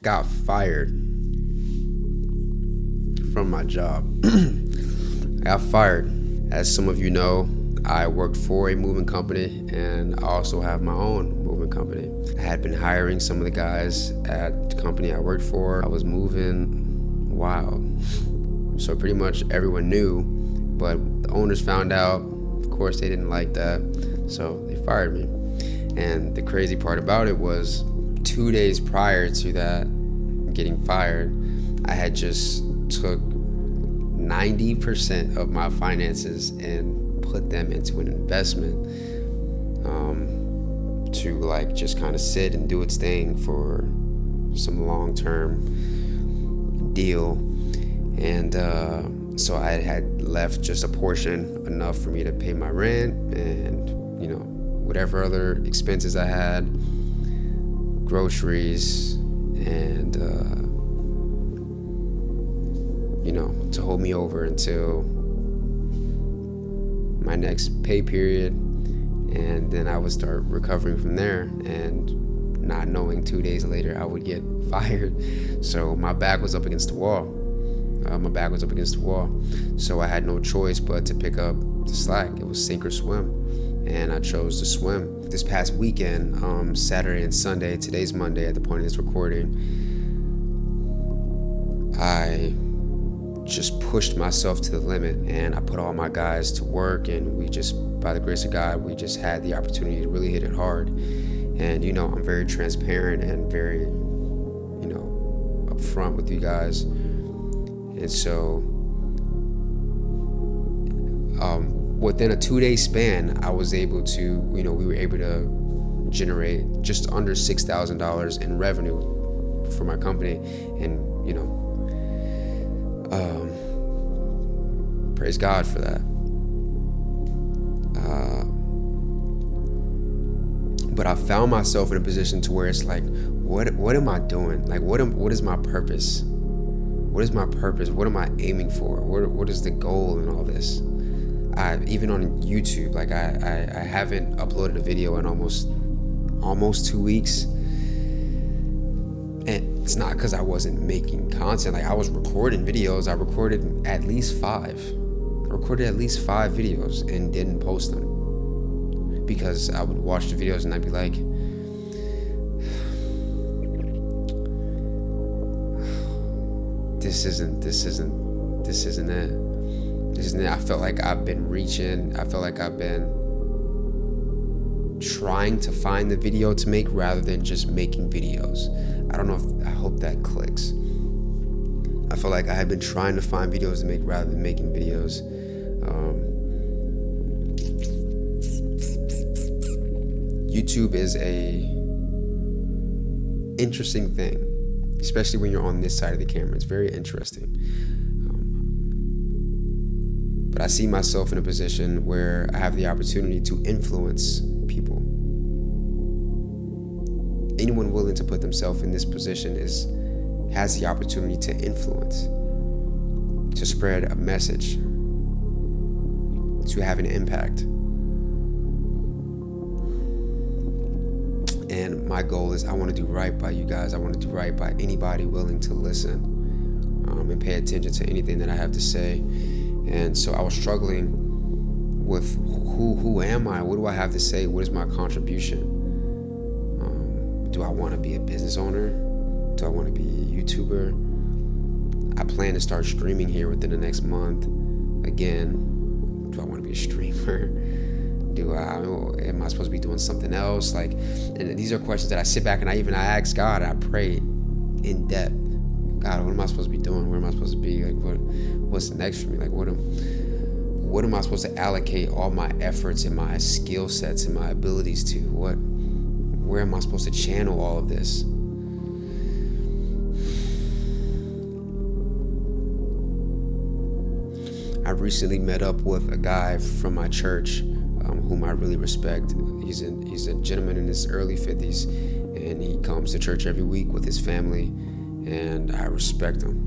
got fired from my job. I got fired. As some of you know, I worked for a moving company, and I also have my own moving company. I had been hiring some of the guys at the company I worked for. I was moving wild. So pretty much everyone knew, but the owners found out. Of course, they didn't like that, so they fired me. And the crazy part about it was 2 days prior to that getting fired, I had just took 90% of my finances and put them into an investment to like just kind of sit and do its thing for some long-term deal. And so I had left just a portion, enough for me to pay my rent and, whatever other expenses I had, groceries, and, to hold me over until my next pay period. And then I would start recovering from there, and not knowing 2 days later I would get fired. So my back was up against the wall. So I had no choice but to pick up the slack. It was sink or swim, and I chose to swim. This past weekend, Saturday and Sunday, today's Monday at the point of this recording, I just pushed myself to the limit, and I put all my guys to work, and we just, by the grace of God, we just had the opportunity to really hit it hard. And I'm very transparent and very upfront with you guys. And so within a 2-day span, I was able to, we were able to generate just under $6,000 in revenue for my company. And, praise God for that. But I found myself in a position to where it's like, what am I doing? Like, what is my purpose? What is my purpose? What am I aiming for? What is the goal in all this? Even on YouTube, like I haven't uploaded a video in almost 2 weeks. And it's not because I wasn't making content. Like, I was recording videos. I recorded at least 5 videos and didn't post them, because I would watch the videos and I'd be like, this isn't it. I felt like I've been reaching. I felt like I've been trying to find the video to make rather than just making videos. I hope that clicks. I felt like I had been trying to find videos to make rather than making videos. YouTube is a interesting thing, especially when you're on this side of the camera. It's very interesting. But I see myself in a position where I have the opportunity to influence people. Anyone willing to put themselves in this position has the opportunity to influence, to spread a message, to have an impact. And my goal is, I want to do right by you guys. I want to do right by anybody willing to listen and pay attention to anything that I have to say. And so I was struggling with who am I? What do I have to say? What is my contribution? Do I want to be a business owner? Do I want to be a YouTuber? I plan to start streaming here within the next month. Again, do I want to be a streamer? Am I supposed to be doing something else? And these are questions that I sit back and I ask God. I pray in depth. God, what am I supposed to be doing? Where am I supposed to be? Like, what's next for me? Like, what am I supposed to allocate all my efforts and my skill sets and my abilities to? Where am I supposed to channel all of this? I recently met up with a guy from my church, whom I really respect. He's a gentleman in his early 50s, and he comes to church every week with his family, and I respect him.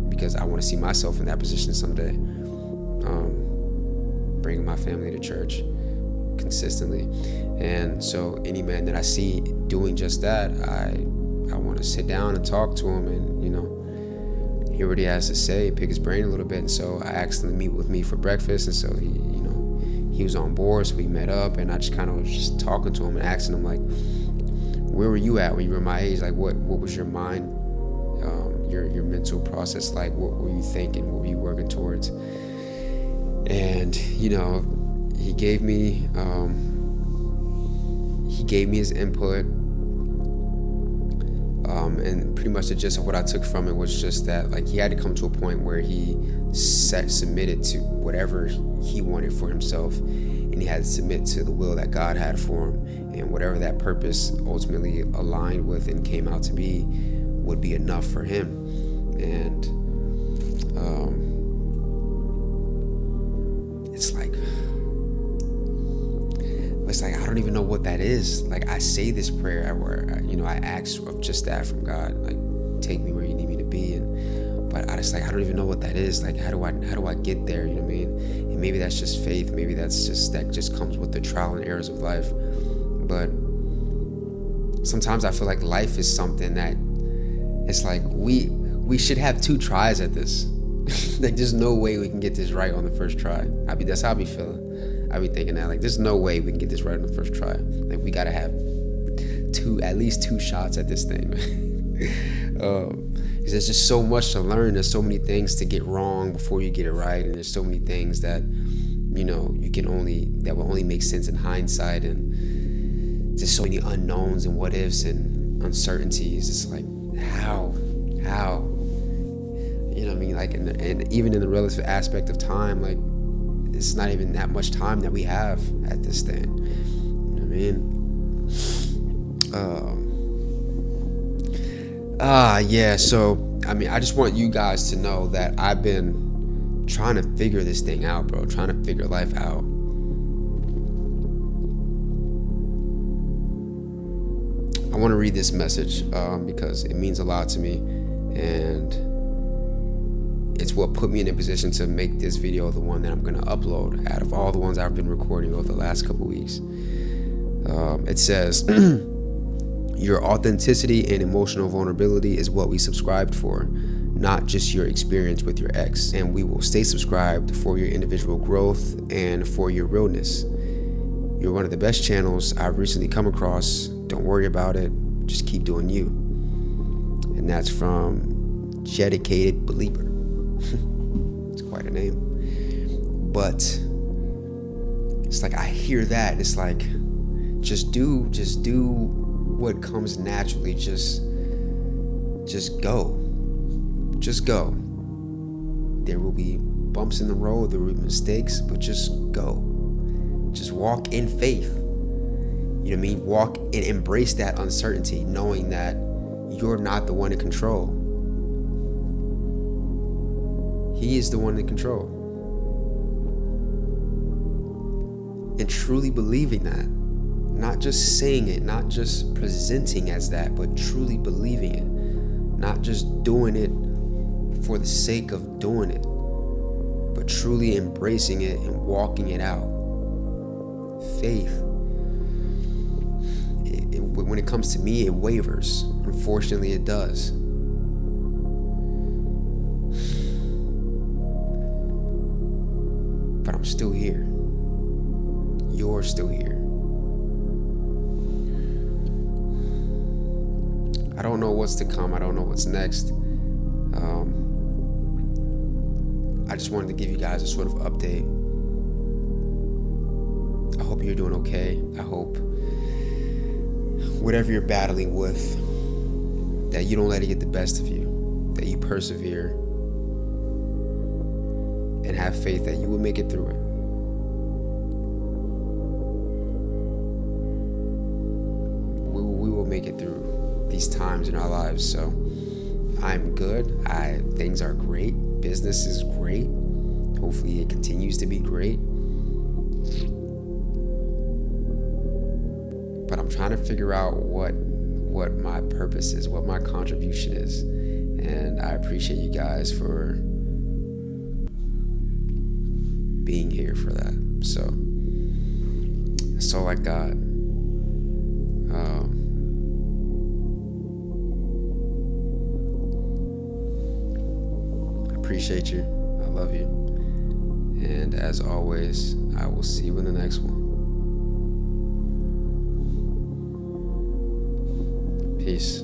Because I want to see myself in that position someday, bringing my family to church consistently. And so any man that I see doing just that, I want to sit down and talk to him and, hear what he has to say, pick his brain a little bit. And so I asked him to meet with me for breakfast. And so he was on board. So we met up, and I just kind of was just talking to him and asking him, like, where were you at when you were my age? Like, what was your mind, your mental process like? What were you thinking? What were you working towards? And, he gave me his input. And pretty much the gist of what I took from it was just that, like, he had to come to a point where he submitted to whatever he wanted for himself, and he had to submit to the will that God had for him, and whatever that purpose ultimately aligned with and came out to be would be enough for him. And it's like I don't even know what that is. Like, I say this prayer where I ask of just that from God, like, take me where you need me to be, but I don't even know what that is. Like, how do I get there? You know what I mean? And maybe that's just faith. Maybe that just comes with the trial and errors of life. But sometimes I feel like life is something that it's like we should have 2 tries at this. Like, there's no way we can get this right on the first try. That's how I be feeling. I be thinking that, like, there's no way we can get this right on the first try. Like, we gotta have at least 2 shots at this thing. Because there's just so much to learn. There's so many things to get wrong before you get it right, and there's so many things that that will only make sense in hindsight, and just so many unknowns and what ifs and uncertainties. It's like, how, you know what I mean? Like, and even in the relative aspect of time, like, it's not even that much time that we have at this thing. You know what I mean? Yeah. So, I just want you guys to know that I've been trying to figure this thing out, bro. Trying to figure life out. I want to read this message because it means a lot to me, and it's what put me in a position to make this video the one that I'm going to upload out of all the ones I've been recording over the last couple weeks. It says, your authenticity and emotional vulnerability is what we subscribed for, not just your experience with your ex. And we will stay subscribed for your individual growth and for your realness. You're one of the best channels I've recently come across. Don't worry about it. Just keep doing you. And that's from Dedicated Believer. It's quite a name. But it's like, I hear that, and it's like, just do what comes naturally. Just go. Just go. There will be bumps in the road, there will be mistakes, but just go. Just walk in faith. You know what I mean? Walk and embrace that uncertainty, knowing that you're not the one in control. He is the one in control. And truly believing that. Not just saying it, not just presenting as that, but truly believing it. Not just doing it for the sake of doing it, but truly embracing it and walking it out. Faith. When it comes to me, it wavers. Unfortunately, it does. But I'm still here. You're still here. I don't know what's to come. I don't know what's next. I just wanted to give you guys a sort of update. I hope you're doing okay. I hope whatever you're battling with, that you don't let it get the best of you, that you persevere and have faith that you will make it through it. We will make it through these times in our lives. So I'm good. Things are great. Business is great. Hopefully it continues to be great. But I'm trying to figure out what my purpose is, what my contribution is. And I appreciate you guys for being here for that. So that's all I got. appreciate you. I love you. And as always, I will see you in the next one. Peace.